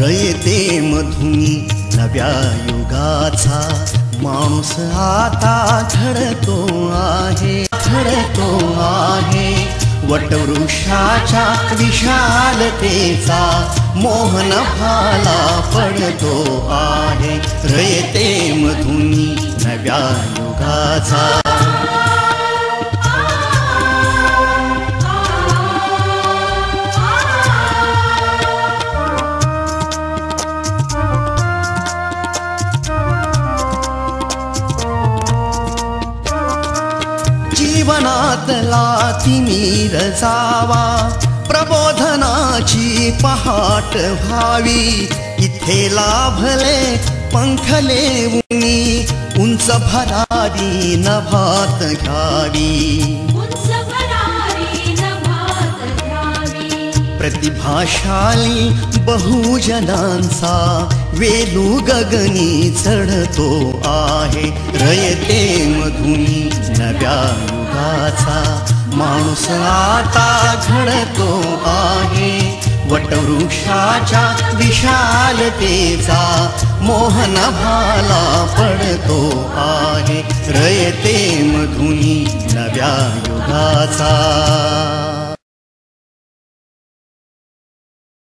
रयते मधुनी नव्या युगाचा माणूस आता घडतो आहे वटवृक्षाच्या विशालतेचा मोहन भाला पडतो आहे रयते मधुनी नव्या युगाचा जीवनातला तिमिर जावा प्रबोधनाची पहाट व्हावी इथे लाभले पंखले उनी उंच भरारी नभात घ्यावी प्रतिभाशाली बहुजनांचा वेलू गगनी चढतो आहे रयते मधुनी नव्या युगाचा माणूस आता घडतो आहे वटवृक्षाच्या विशालतेचा मोहन भाला पडतो आहे रयते मधुनी नव्या युगाचा